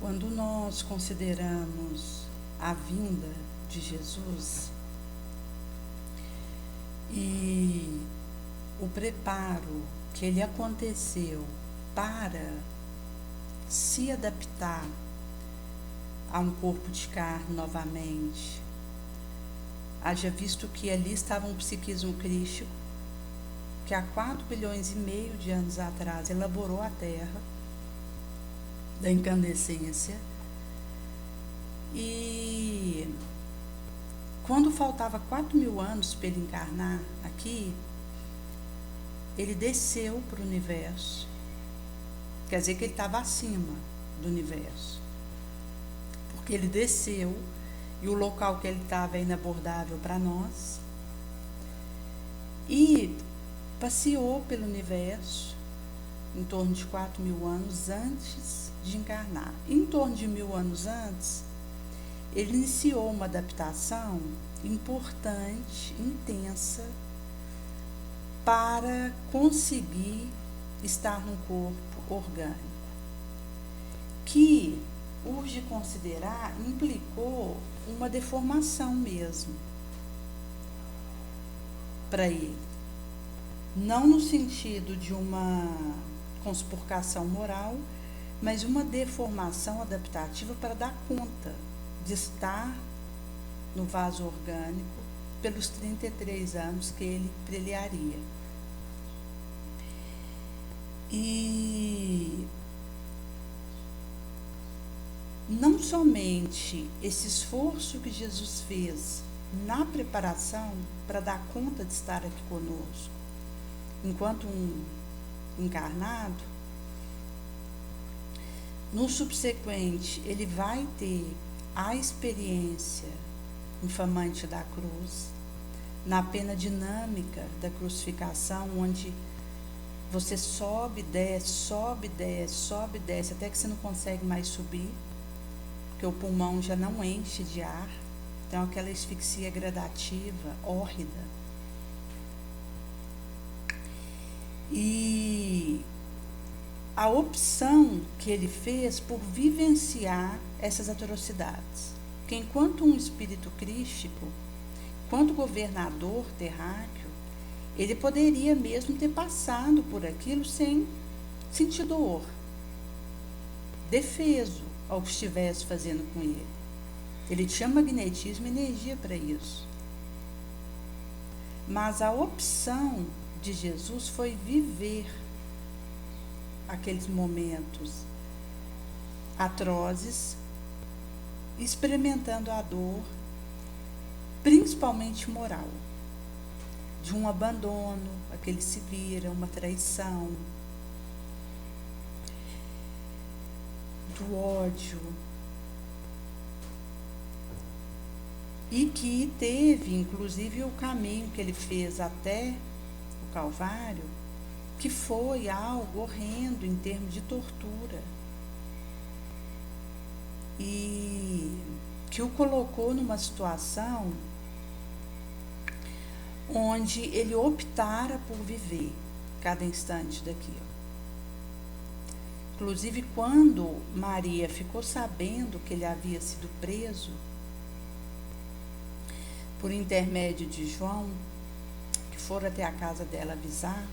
Quando nós consideramos a vinda de Jesus e o preparo que ele aconteceu para se adaptar a um corpo de carne novamente, haja visto que ali estava um psiquismo crístico que há 4,5 bilhões de anos atrás elaborou a Terra da incandescência, e quando faltava 4.000 anos para ele encarnar aqui, ele desceu para o universo. Quer dizer que ele estava acima do universo, porque ele desceu e o local que ele estava é inabordável para nós, e passeou pelo universo em torno de 4.000 anos antes de encarnar. Em torno de 1.000 anos antes, ele iniciou uma adaptação importante, intensa, para conseguir estar num corpo orgânico, que, urge considerar, implicou uma deformação mesmo para ele. Não no sentido de uma conspurcação moral, mas uma deformação adaptativa para dar conta de estar no vaso orgânico pelos 33 anos que ele trilharia. E não somente esse esforço que Jesus fez na preparação para dar conta de estar aqui conosco, enquanto um encarnado, no subsequente ele vai ter a experiência infamante da cruz, na pena dinâmica da crucificação, onde você sobe, desce, sobe, desce, sobe, desce, até que você não consegue mais subir, porque o pulmão já não enche de ar, então aquela asfixia gradativa, hórrida. E a opção que ele fez por vivenciar essas atrocidades, que enquanto um espírito crístico, enquanto governador terráqueo, ele poderia mesmo ter passado por aquilo sem sentir dor, defeso ao que estivesse fazendo com ele. Ele tinha magnetismo e energia para isso. Mas a opção de Jesus foi viver aqueles momentos atrozes, experimentando a dor, principalmente moral, de um abandono, aquele se vira, uma traição, do ódio, e que teve, inclusive, o caminho que ele fez até o Calvário, que foi algo horrendo em termos de tortura, e que o colocou numa situação onde ele optara por viver cada instante daquilo. Inclusive, quando Maria ficou sabendo que ele havia sido preso, por intermédio de João, que foram até a casa dela avisar,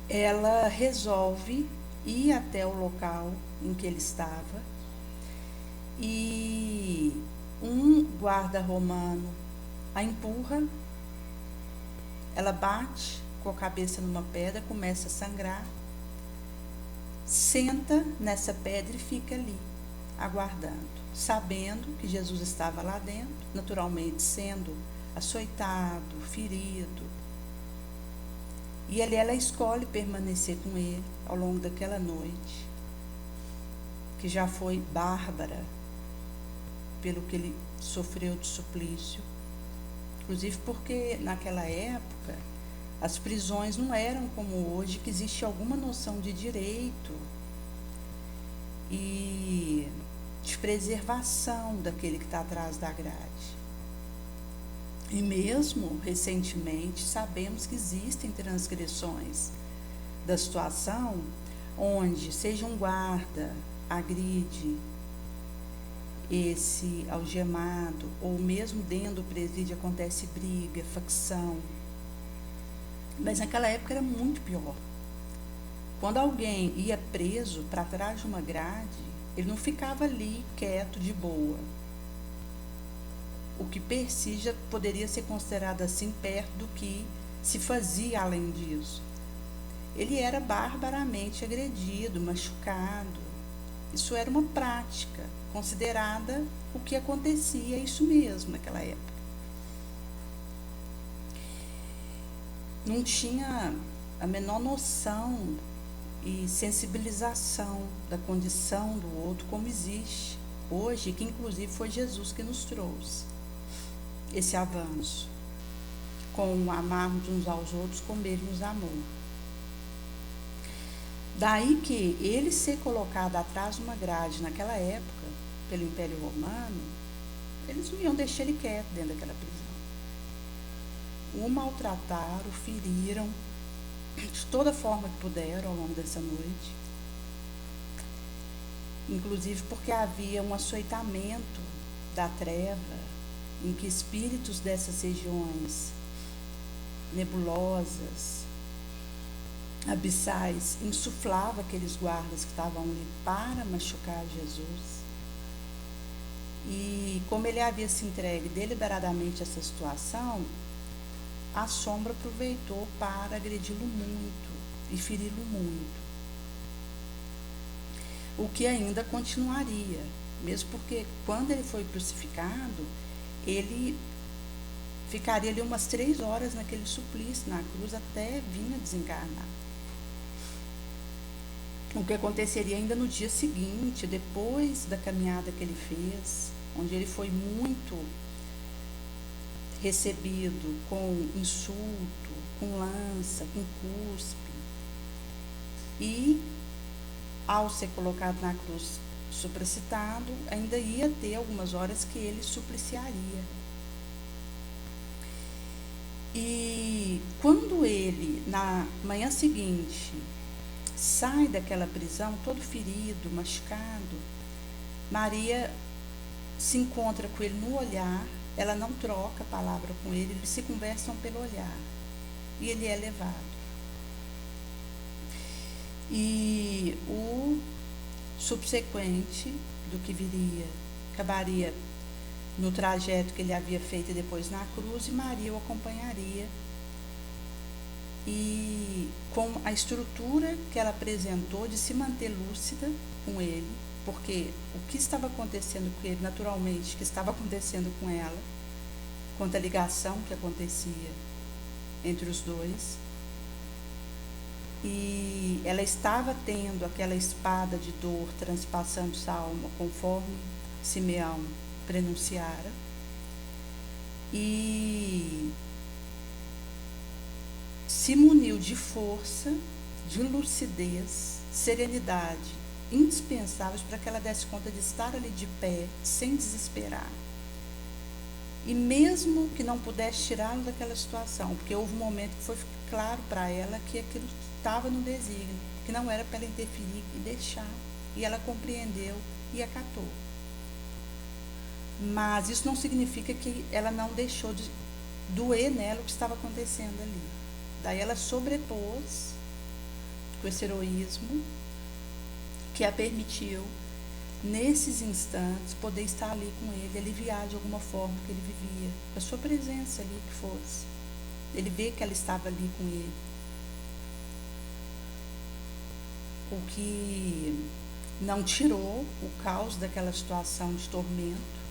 ela resolve ir até o local em que ele estava, e um guarda romano a empurra, ela bate com a cabeça numa pedra, começa a sangrar, senta nessa pedra e fica ali, aguardando, sabendo que Jesus estava lá dentro, naturalmente sendo açoitado, ferido. E ali ela escolhe permanecer com ele ao longo daquela noite, que já foi bárbara pelo que ele sofreu de suplício. Inclusive porque naquela época as prisões não eram como hoje, que existe alguma noção de direito e de preservação daquele que está atrás da grade. E mesmo recentemente sabemos que existem transgressões da situação, onde seja um guarda agride esse algemado, ou mesmo dentro do presídio acontece briga, facção. Mas naquela época era muito pior. Quando alguém ia preso para trás de uma grade, ele não ficava ali quieto, de boa. O que per si já poderia ser considerado assim perto do que se fazia além disso. Ele era barbaramente agredido, machucado. Isso era uma prática considerada o que acontecia, isso mesmo naquela época. Não tinha a menor noção e sensibilização da condição do outro como existe hoje, que inclusive foi Jesus que nos trouxe esse avanço, com amarmos uns aos outros como ele nos amou. Daí que ele ser colocado atrás de uma grade naquela época, pelo Império Romano, eles não iam deixar ele quieto dentro daquela prisão. O maltrataram, o feriram, de toda forma que puderam ao longo dessa noite. Inclusive porque havia um açoitamento da treva, em que espíritos dessas regiões nebulosas, abissais, insuflava aqueles guardas que estavam ali para machucar Jesus. E como ele havia se entregue deliberadamente a essa situação, a sombra aproveitou para agredi-lo muito e feri-lo muito. O que ainda continuaria, mesmo porque quando ele foi crucificado, ele ficaria ali umas 3 horas naquele suplício na cruz até vir a desencarnar. O que aconteceria ainda no dia seguinte, depois da caminhada que ele fez, onde ele foi muito recebido com insulto, com lança, com cuspe. E, ao ser colocado na cruz supracitado, ainda ia ter algumas horas que ele supliciaria. E quando ele, na manhã seguinte, sai daquela prisão, todo ferido, machucado, Maria se encontra com ele no olhar. Ela não troca palavra com ele, eles se conversam pelo olhar. E ele é levado. E o subsequente do que viria, acabaria no trajeto que ele havia feito e depois na cruz, e Maria o acompanharia. E com a estrutura que ela apresentou de se manter lúcida com ele, porque o que estava acontecendo com ele, naturalmente, que estava acontecendo com ela, quanto à ligação que acontecia entre os dois, e ela estava tendo aquela espada de dor transpassando sua alma, conforme Simeão prenunciara, e se muniu de força, de lucidez, serenidade, indispensáveis para que ela desse conta de estar ali de pé, sem desesperar. E mesmo que não pudesse tirá-lo daquela situação, porque houve um momento que foi claro para ela que aquilo estava no desígnio, que não era para ela interferir e deixar. E ela compreendeu e acatou. Mas isso não significa que ela não deixou de doer nela o que estava acontecendo ali. Daí ela sobrepôs com esse heroísmo que a permitiu, nesses instantes, poder estar ali com ele, aliviar de alguma forma que ele vivia, com a sua presença ali que fosse. Ele vê que ela estava ali com ele. O que não tirou o caos daquela situação de tormento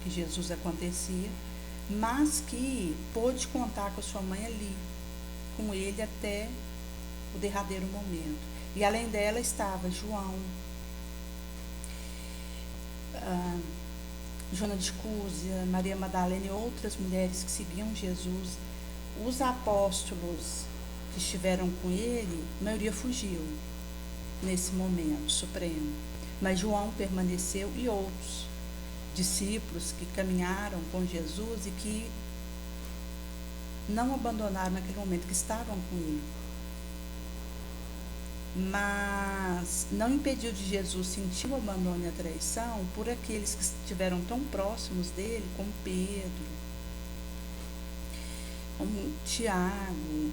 que Jesus acontecia, mas que pôde contar com a sua mãe ali, com ele até o derradeiro momento. E além dela estava João, Joana de Cúzia, Maria Madalena e outras mulheres que seguiam Jesus. Os apóstolos que estiveram com ele, a maioria fugiu nesse momento supremo, mas João permaneceu, e outros discípulos que caminharam com Jesus e que não abandonaram naquele momento, que estavam com ele. mas não impediu de Jesus sentir o abandono e a traição por aqueles que estiveram tão próximos dele, como Pedro, como Tiago,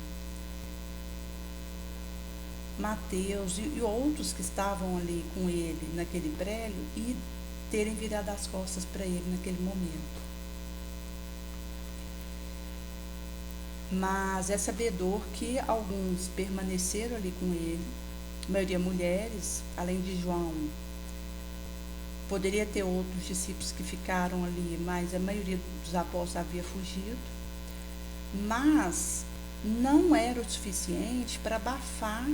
Mateus e outros que estavam ali com ele naquele prélio e terem virado as costas para ele naquele momento. Mas é sabedor que alguns permaneceram ali com ele, a maioria mulheres, além de João. Poderia ter outros discípulos que ficaram ali, mas a maioria dos apóstolos havia fugido. Mas não era o suficiente para abafar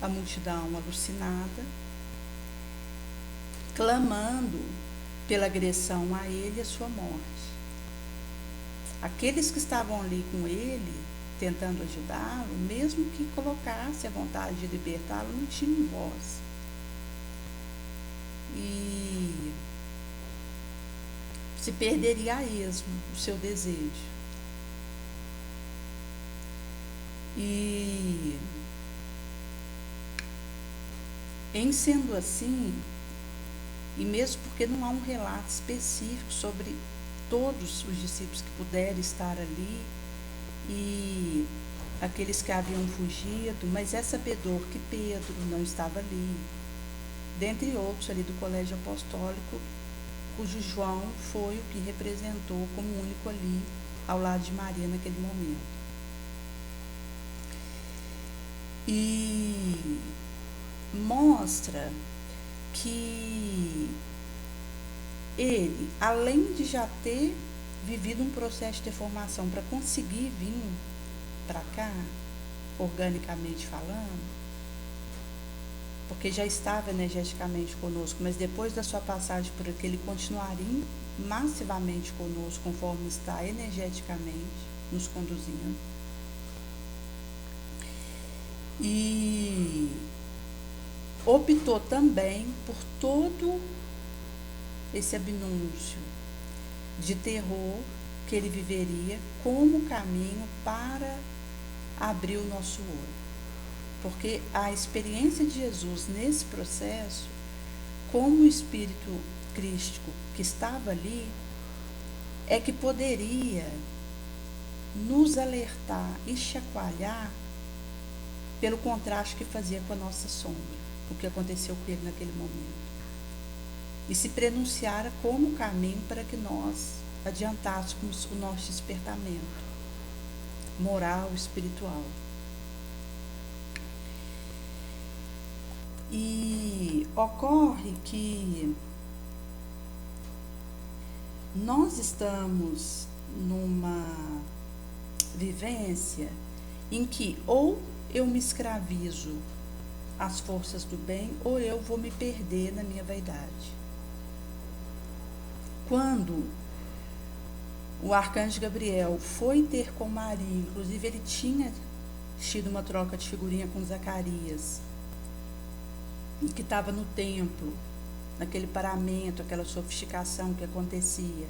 a multidão alucinada, clamando pela agressão a ele e a sua morte. Aqueles que estavam ali com ele, tentando ajudá-lo, mesmo que colocasse a vontade de libertá-lo, não tinham voz. E se perderia a esmo o seu desejo. E em sendo assim, e mesmo porque não há um relato específico sobre todos os discípulos que puderam estar ali e aqueles que haviam fugido, mas é sabedor que Pedro não estava ali, dentre outros ali do colégio apostólico, cujo João foi o que representou como único ali ao lado de Maria naquele momento. E mostra que ele, além de já ter vivido um processo de formação para conseguir vir para cá, organicamente falando, porque já estava energeticamente conosco, mas depois da sua passagem por aqui, ele continuaria massivamente conosco, conforme está energeticamente nos conduzindo. E optou também por todo esse anúncio de terror que ele viveria como caminho para abrir o nosso olho. Porque a experiência de Jesus nesse processo, como o Espírito Crístico que estava ali, é que poderia nos alertar e chacoalhar pelo contraste que fazia com a nossa sombra, o que aconteceu com ele naquele momento. E se prenunciara como caminho para que nós adiantássemos o nosso despertamento moral, espiritual. E ocorre que nós estamos numa vivência em que ou eu me escravizo às forças do bem ou eu vou me perder na minha vaidade. Quando o arcanjo Gabriel foi ter com Maria, inclusive ele tinha tido uma troca de figurinha com Zacarias, que estava no templo, naquele paramento, aquela sofisticação que acontecia.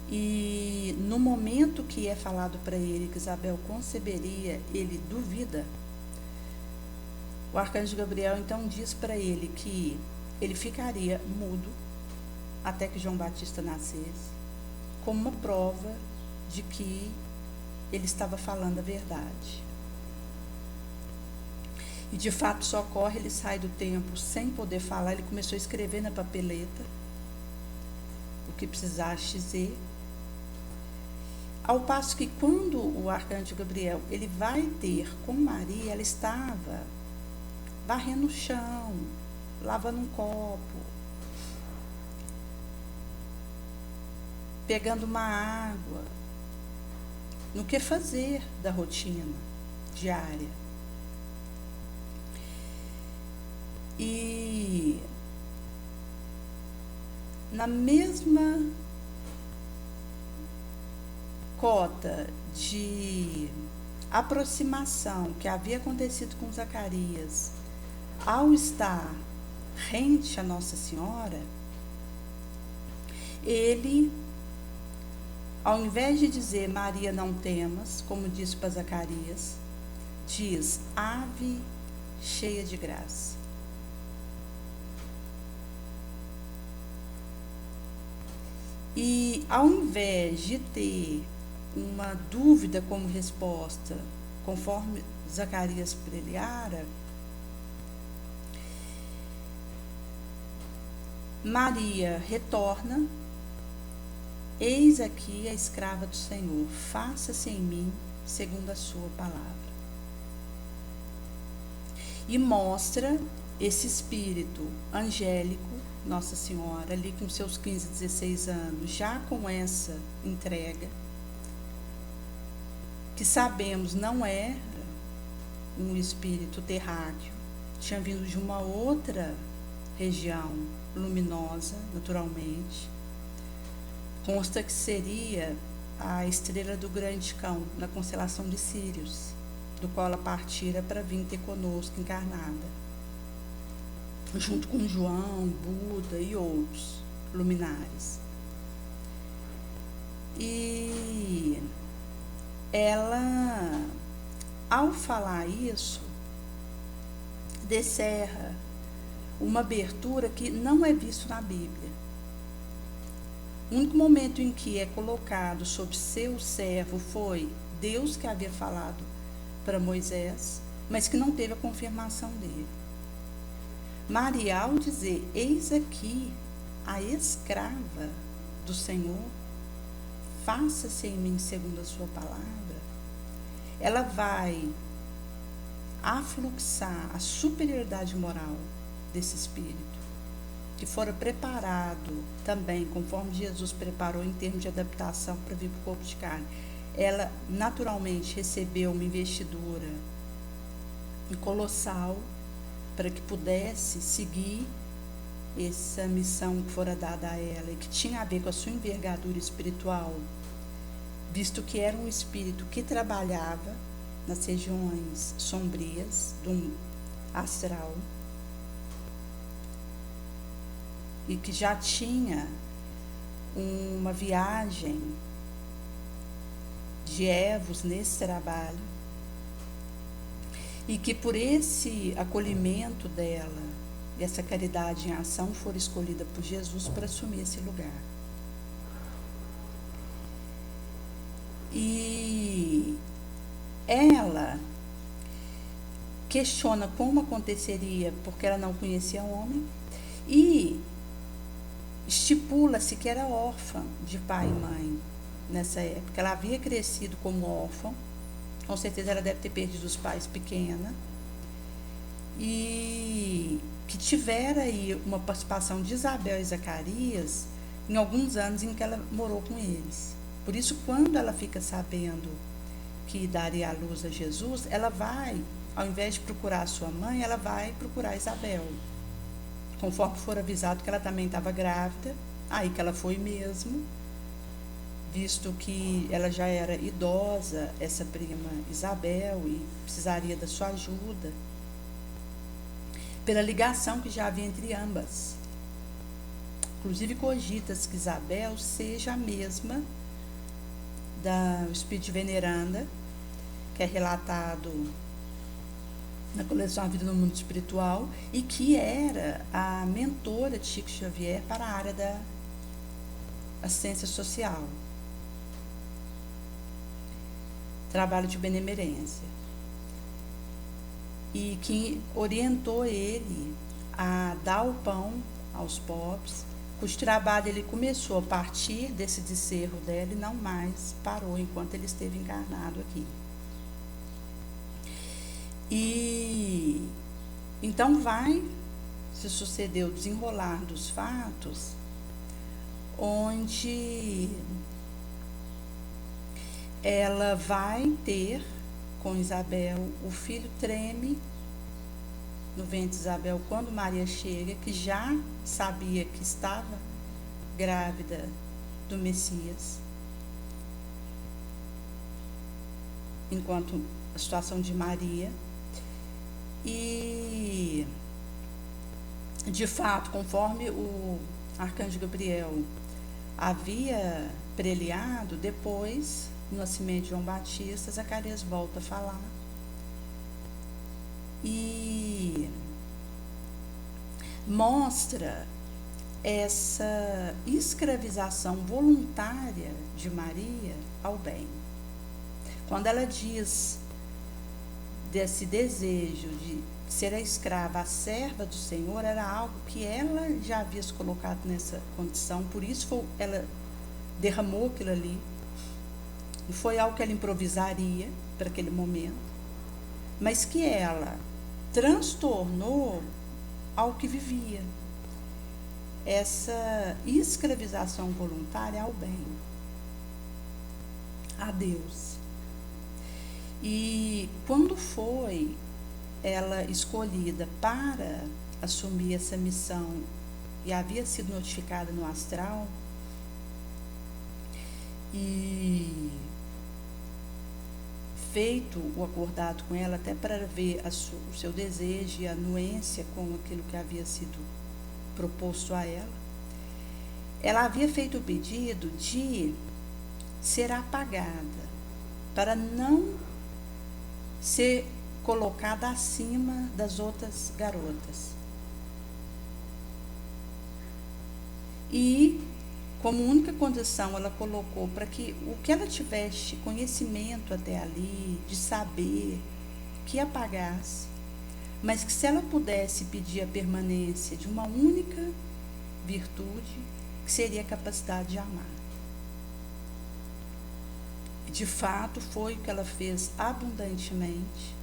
E no momento que é falado para ele que Isabel conceberia, ele duvida. O arcanjo Gabriel então diz para ele que ele ficaria mudo até que João Batista nascesse, como uma prova de que ele estava falando a verdade. E de fato só ocorre, ele sai do templo sem poder falar, ele começou a escrever na papeleta o que precisasse dizer. Ao passo que quando o arcanjo Gabriel ele vai ter com Maria, ela estava varrendo o chão, lavando um copo, pegando uma água, no que fazer da rotina diária. E na mesma cota de aproximação que havia acontecido com Zacarias, ao estar rente a Nossa Senhora, ele, ao invés de dizer Maria não temas, como disse para Zacarias, diz ave cheia de graça. E ao invés de ter uma dúvida como resposta, conforme Zacarias preliara, Maria retorna: eis aqui a escrava do Senhor, faça-se em mim segundo a sua palavra. E mostra esse espírito angélico, Nossa Senhora, ali com seus 15, 16 anos, já com essa entrega, que sabemos não era um espírito terráqueo, tinha vindo de uma outra região luminosa, naturalmente. Consta que seria a estrela do grande cão, na constelação de Sírius, do qual ela partira para vir ter conosco encarnada, junto com João, Buda e outros luminares. E ela, ao falar isso, descerra uma abertura que não é visto na Bíblia. O único momento em que é colocado sobre seu servo foi Deus que havia falado para Moisés, mas que não teve a confirmação dele. Maria, ao dizer, eis aqui a escrava do Senhor, faça-se em mim segundo a sua palavra, ela vai afluxar a superioridade moral desse espírito, que fora preparado também, conforme Jesus preparou em termos de adaptação para vir para o corpo de carne. Ela naturalmente recebeu uma investidura colossal para que pudesse seguir essa missão que fora dada a ela e que tinha a ver com a sua envergadura espiritual, visto que era um espírito que trabalhava nas regiões sombrias do astral e que já tinha uma viagem de Evos nesse trabalho, e que por esse acolhimento dela e essa caridade em ação for escolhida por Jesus para assumir esse lugar. E ela questiona como aconteceria, porque ela não conhecia o homem, e estipula-se que era órfã de pai e mãe nessa época. Ela havia crescido como órfã, com certeza ela deve ter perdido os pais pequena, e que tivera aí uma participação de Isabel e Zacarias em alguns anos em que ela morou com eles. Por isso, quando ela fica sabendo que daria à luz a Jesus, ela vai, ao invés de procurar a sua mãe, ela vai procurar Isabel, conforme for avisado que ela também estava grávida. Aí que ela foi mesmo, visto que ela já era idosa, essa prima Isabel, e precisaria da sua ajuda, pela ligação que já havia entre ambas. Inclusive cogita-se que Isabel seja a mesma do espírito de Veneranda, que é relatado na coleção A Vida no Mundo Espiritual, e que era a mentora de Chico Xavier para a área da assistência social, trabalho de benemerência, e que orientou ele a dar o pão aos pobres, cujo trabalho ele começou a partir desse descerro dela e não mais parou enquanto ele esteve encarnado aqui. E então vai se suceder o desenrolar dos fatos, onde ela vai ter com Isabel, o filho treme no ventre de Isabel quando Maria chega, que já sabia que estava grávida do Messias, enquanto a situação de Maria. E, de fato, conforme o arcanjo Gabriel havia preliado, depois, no nascimento de João Batista, Zacarias volta a falar e mostra essa escravização voluntária de Maria ao bem. Quando ela diz desse desejo de ser a escrava, a serva do Senhor, era algo que ela já havia se colocado nessa condição, por isso ela derramou aquilo ali. Não foi algo que ela improvisaria para aquele momento, mas que ela transtornou ao que vivia. Essa escravização voluntária ao bem, a Deus. E quando foi ela escolhida para assumir essa missão e havia sido notificada no astral, e feito o acordado com ela, até para ver o seu desejo e a anuência com aquilo que havia sido proposto a ela havia feito o pedido de ser apagada, para não ser colocada acima das outras garotas. E, como única condição, ela colocou para que o que ela tivesse conhecimento até ali, de saber, que apagasse, mas que se ela pudesse pedir a permanência de uma única virtude, que seria a capacidade de amar. E de fato foi o que ela fez abundantemente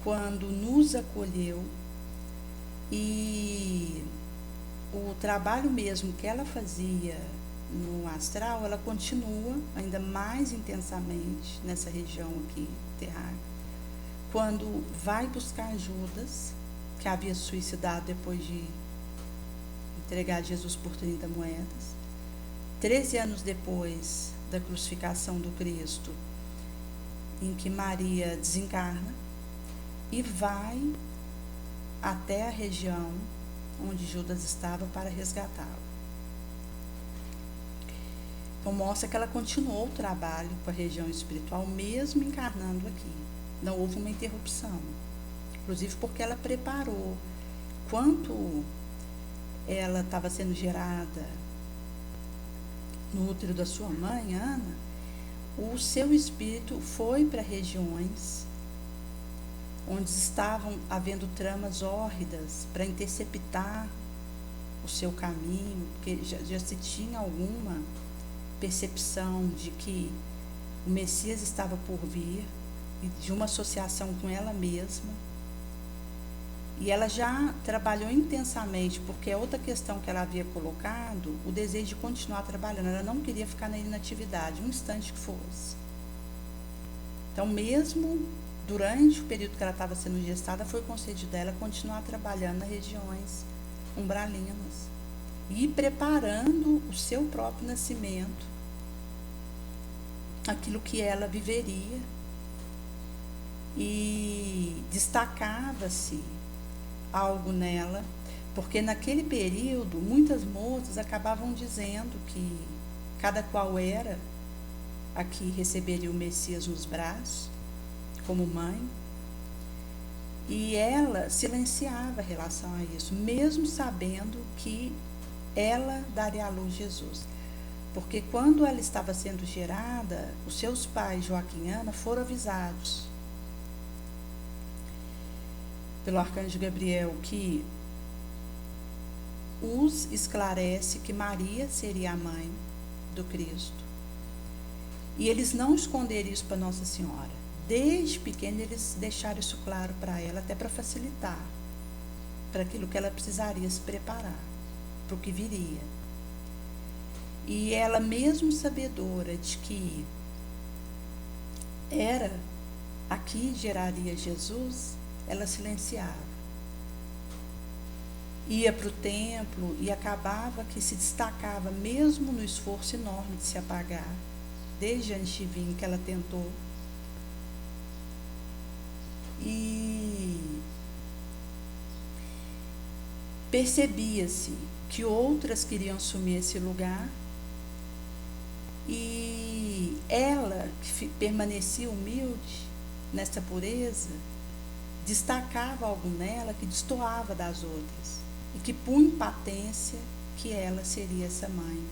quando nos acolheu, e o trabalho mesmo que ela fazia no astral, ela continua ainda mais intensamente nessa região aqui terráquea, quando vai buscar Judas, que havia suicidado depois de entregar Jesus por 30 moedas. 13 anos depois da crucificação do Cristo, em que Maria desencarna, e vai até a região onde Judas estava para resgatá-lo. Então mostra que ela continuou o trabalho com a região espiritual, mesmo encarnando aqui. Não houve uma interrupção, inclusive porque ela preparou. Quanto ela estava sendo gerada no útero da sua mãe, Ana, o seu espírito foi para regiões onde estavam havendo tramas hórridas para interceptar o seu caminho, porque já se tinha alguma percepção de que o Messias estava por vir, e de uma associação com ela mesma. E ela já trabalhou intensamente, porque é outra questão que ela havia colocado, o desejo de continuar trabalhando. Ela não queria ficar na inatividade, um instante que fosse. Então, mesmo durante o período que ela estava sendo gestada, foi concedido a ela continuar trabalhando nas regiões umbralinas e preparando o seu próprio nascimento, aquilo que ela viveria. E destacava-se algo nela, porque naquele período muitas moças acabavam dizendo que cada qual era a que receberia o Messias nos braços, como mãe, e ela silenciava em relação a isso, mesmo sabendo que ela daria à luz Jesus. Porque quando ela estava sendo gerada, os seus pais, Joaquim e Ana, foram avisados pelo arcanjo Gabriel, que os esclarece que Maria seria a mãe do Cristo. E eles não esconderam isso para Nossa Senhora. Desde pequena eles deixaram isso claro para ela, até para facilitar, para aquilo que ela precisaria se preparar, para o que viria. E ela, mesmo sabedora de que era aqui geraria Jesus, ela silenciava. Ia para o templo e acabava que se destacava, mesmo no esforço enorme de se apagar, desde antes de vir que ela tentou. E percebia-se que outras queriam assumir esse lugar, e ela, que permanecia humilde nessa pureza, destacava algo nela que destoava das outras e que punha em patência que ela seria essa mãe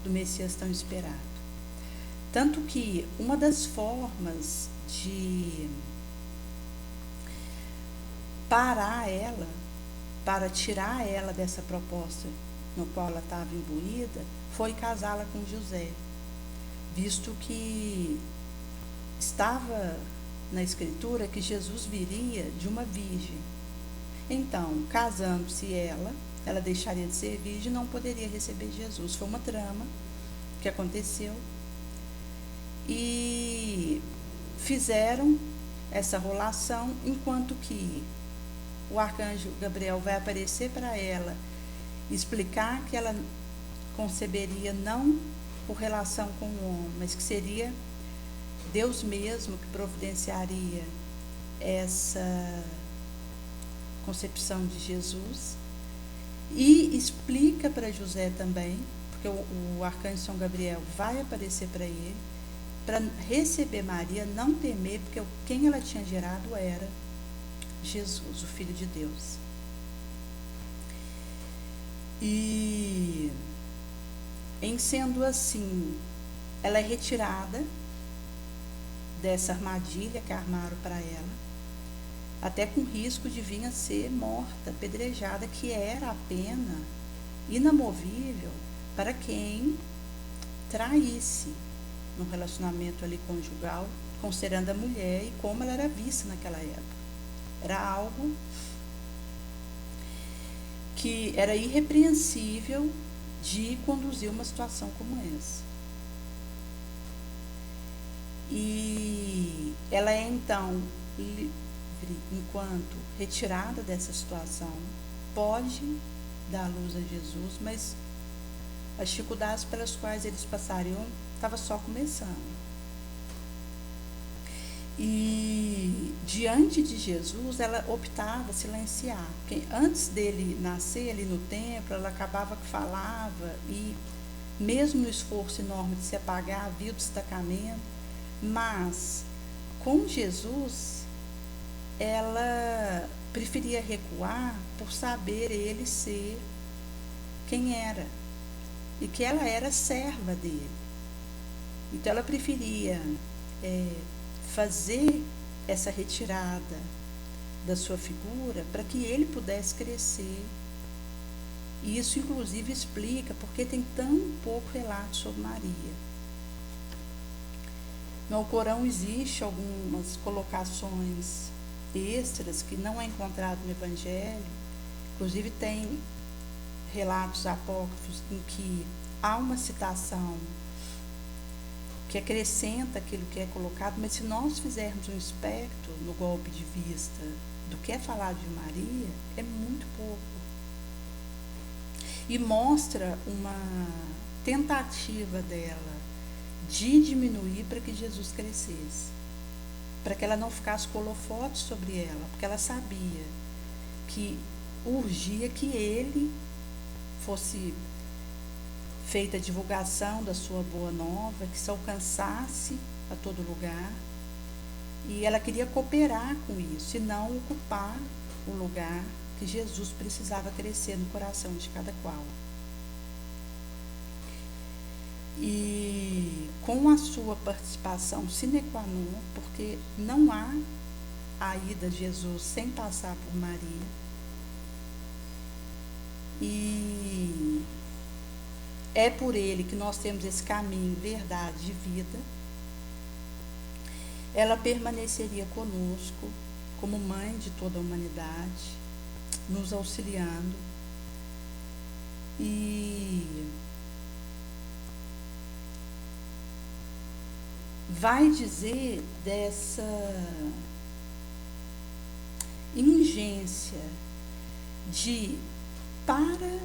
do Messias tão esperado. Tanto que uma das formas de parar ela, para tirar ela dessa proposta no qual ela estava imbuída, foi casá-la com José, visto que estava na Escritura que Jesus viria de uma virgem. Então, casando-se ela deixaria de ser virgem e não poderia receber Jesus. Foi uma trama que aconteceu e fizeram essa rolação, enquanto que o arcanjo Gabriel vai aparecer para ela, explicar que ela conceberia não por relação com o homem, mas que seria Deus mesmo que providenciaria essa concepção de Jesus, e explica para José também, porque o arcanjo São Gabriel vai aparecer para ele, para receber Maria, não temer, porque quem ela tinha gerado era Jesus, o Filho de Deus. E, em sendo assim, ela é retirada dessa armadilha que armaram para ela, até com risco de vir a ser morta, apedrejada, que era a pena inamovível para quem traísse no relacionamento ali conjugal, considerando a mulher e como ela era vista naquela época. Era algo que era irrepreensível de conduzir uma situação como essa. E ela é então livre, enquanto retirada dessa situação, pode dar luz a Jesus, mas as dificuldades pelas quais eles passariam estava só começando. E diante de Jesus, ela optava silenciar, porque antes dele nascer ali no templo, ela acabava que falava, e mesmo no esforço enorme de se apagar, havia o destacamento, mas com Jesus ela preferia recuar por saber ele ser quem era, e que ela era serva dele. Então ela preferia fazer essa retirada da sua figura para que ele pudesse crescer. E isso inclusive explica porque tem tão pouco relato sobre Maria. No Alcorão existe algumas colocações extras que não é encontrado no Evangelho. Inclusive tem relatos apócrifos em que há uma citação que acrescenta aquilo que é colocado, mas se nós fizermos um espectro no golpe de vista do que é falado de Maria, é muito pouco. E mostra uma tentativa dela de diminuir para que Jesus crescesse, para que ela não ficasse com holofote sobre ela, porque ela sabia que urgia que ele fosse feita a divulgação da sua boa nova, que se alcançasse a todo lugar, e ela queria cooperar com isso, e não ocupar o lugar que Jesus precisava crescer no coração de cada qual. E com a sua participação sine qua non, porque não há a ida de Jesus sem passar por Maria, e é por ele que nós temos esse caminho, verdade de vida. Ela permaneceria conosco como mãe de toda a humanidade, nos auxiliando. E vai dizer dessa ingência de, para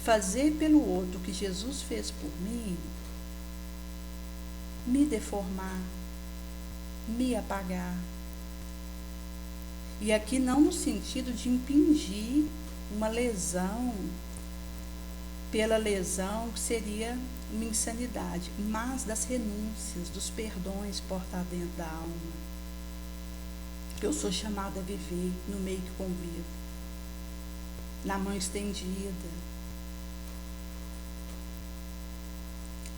fazer pelo outro o que Jesus fez por mim, me deformar, me apagar. E aqui não no sentido de impingir uma lesão pela lesão, que seria uma insanidade, mas das renúncias, dos perdões portados dentro da alma. que eu sou chamada a viver no meio que convivo, na mão estendida,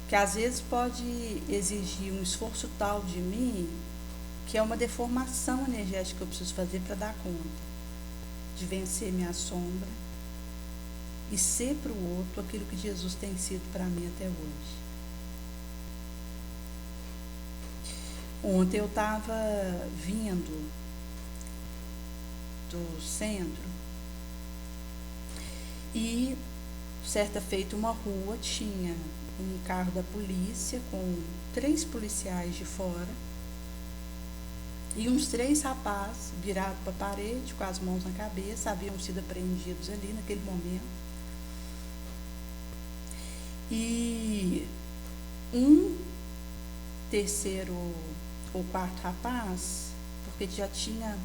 que às vezes pode exigir um esforço tal de mim, que é uma deformação energética que eu preciso fazer para dar conta de vencer minha sombra e ser para o outro aquilo que Jesus tem sido para mim até hoje. Ontem eu estava vindo do centro e, certa feita, uma rua tinha um carro da polícia com 3 policiais de fora e uns 3 rapazes virados para a parede, com as mãos na cabeça, haviam sido apreendidos ali naquele momento. E um terceiro ou quarto rapaz, porque já tinha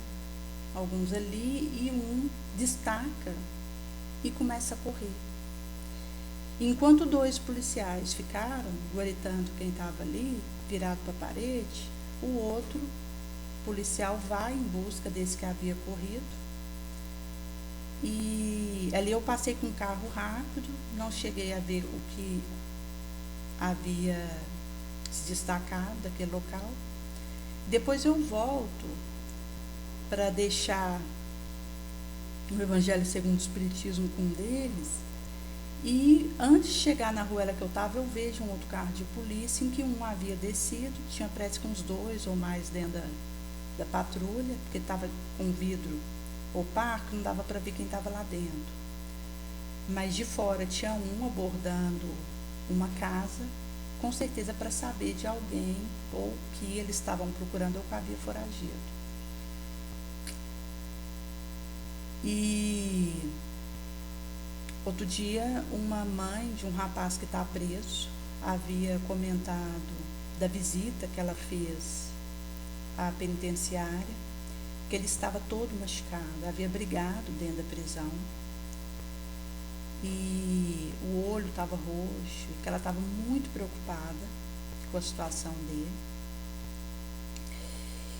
alguns ali, e um destaca e começa a correr. Enquanto 2 policiais ficaram guaritando quem estava ali, virado para a parede, o outro policial vai em busca desse que havia corrido. E ali eu passei com um carro rápido, não cheguei a ver o que havia se destacado daquele local. Depois eu volto para deixar o Evangelho segundo o Espiritismo com um deles, e antes de chegar na rua que eu estava, eu vejo um outro carro de polícia em que um havia descido, tinha parece que uns 2 ou mais dentro da patrulha, porque estava com vidro opaco, não dava para ver quem estava lá dentro. Mas de fora tinha um abordando uma casa, com certeza para saber de alguém ou que eles estavam procurando ou que havia foragido. E outro dia, uma mãe de um rapaz que está preso havia comentado da visita que ela fez à penitenciária, que ele estava todo machucado, havia brigado dentro da prisão, e o olho estava roxo, que ela estava muito preocupada com a situação dele.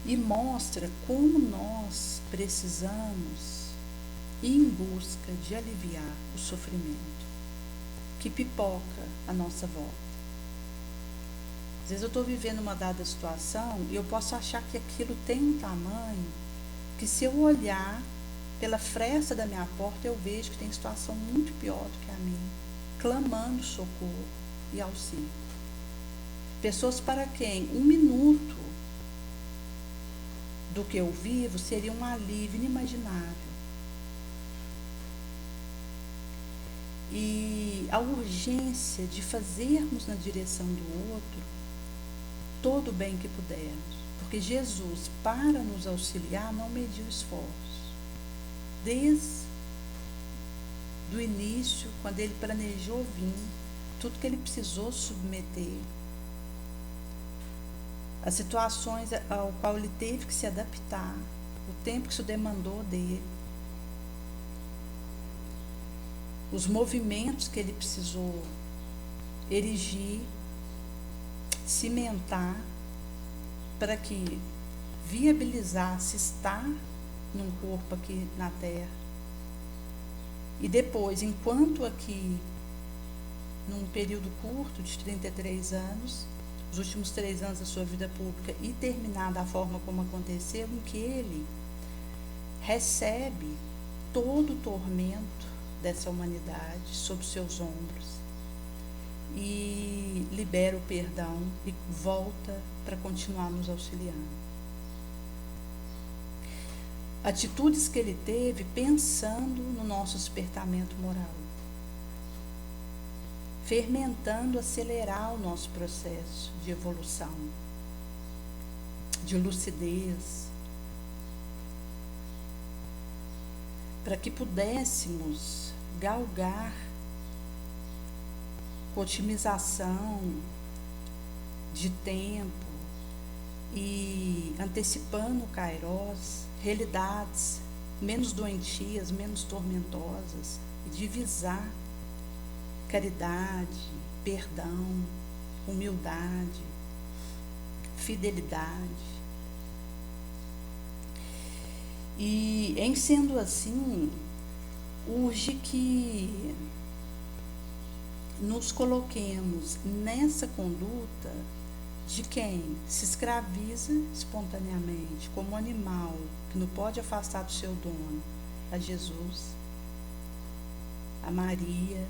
E mostra como nós precisamos ir em busca de aliviar o sofrimento que pipoca à nossa volta. Às vezes eu estou vivendo uma dada situação e eu posso achar que aquilo tem um tamanho que, se eu olhar pela fresta da minha porta, eu vejo que tem situação muito pior do que a minha, clamando socorro e auxílio. Pessoas para quem 1 minuto do que eu vivo seria um alívio inimaginável. E a urgência de fazermos na direção do outro todo o bem que pudermos, porque Jesus, para nos auxiliar, não mediu esforços. Desde o início, quando ele planejou vir, tudo que ele precisou submeter, as situações ao qual ele teve que se adaptar, o tempo que isso demandou dele, os movimentos que ele precisou erigir, cimentar, para que viabilizasse estar num corpo aqui na Terra. E depois, enquanto aqui, num período curto de 33 anos, os últimos 3 anos da sua vida pública, e terminar da forma como aconteceu, em que ele recebe todo o tormento dessa humanidade sob seus ombros e libera o perdão e volta para continuar nos auxiliando. Atitudes que ele teve pensando no nosso despertamento moral, fermentando, acelerar o nosso processo de evolução, de lucidez, para que pudéssemos galgar com otimização de tempo e antecipando o Kairos, realidades menos doentias, menos tormentosas, e divisar caridade, perdão, humildade, fidelidade. E em sendo assim, urge que nos coloquemos nessa conduta de quem se escraviza espontaneamente, como um animal que não pode afastar do seu dono, a Jesus, a Maria,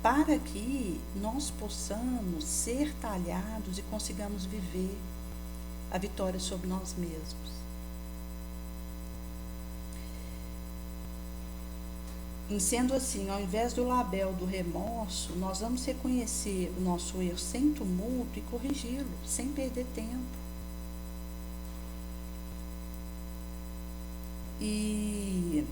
para que nós possamos ser talhados e consigamos viver a vitória sobre nós mesmos. E sendo assim, ao invés do labéu do remorso, nós vamos reconhecer o nosso erro sem tumulto e corrigi-lo, sem perder tempo. E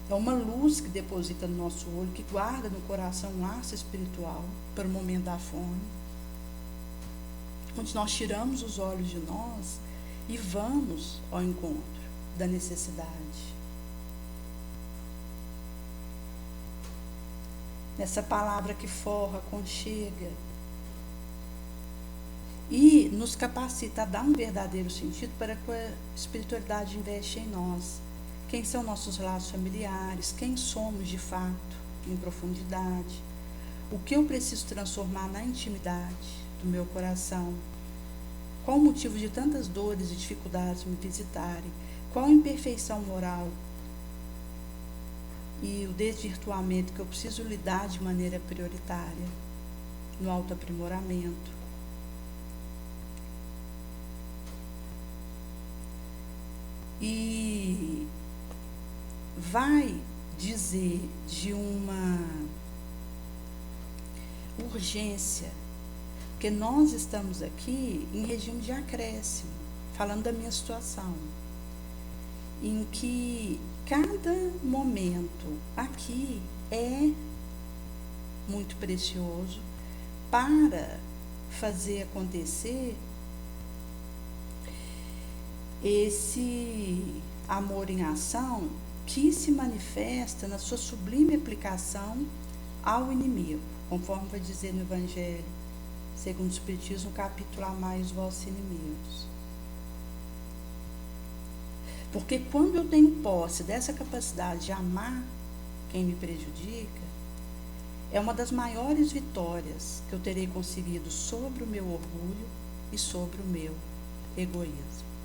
é uma luz que deposita no nosso olho, que guarda no coração um laço espiritual para o momento da fome, onde nós tiramos os olhos de nós e vamos ao encontro da necessidade. Nessa palavra que forra, aconchega e nos capacita a dar um verdadeiro sentido para que a espiritualidade investe em nós. Quem são nossos laços familiares, quem somos de fato, em profundidade, o que eu preciso transformar na intimidade do meu coração. Qual o motivo de tantas dores e dificuldades me visitarem? Qual a imperfeição moral e o desvirtuamento que eu preciso lidar de maneira prioritária no autoaprimoramento? E vai dizer de uma urgência, porque nós estamos aqui em regime de acréscimo, falando da minha situação, em que cada momento aqui é muito precioso para fazer acontecer esse amor em ação que se manifesta na sua sublime aplicação ao inimigo, conforme vai dizer no Evangelho segundo o Espiritismo, capítulo amai os vossos inimigos. Porque quando eu tenho posse dessa capacidade de amar quem me prejudica, é uma das maiores vitórias que eu terei conseguido sobre o meu orgulho e sobre o meu egoísmo.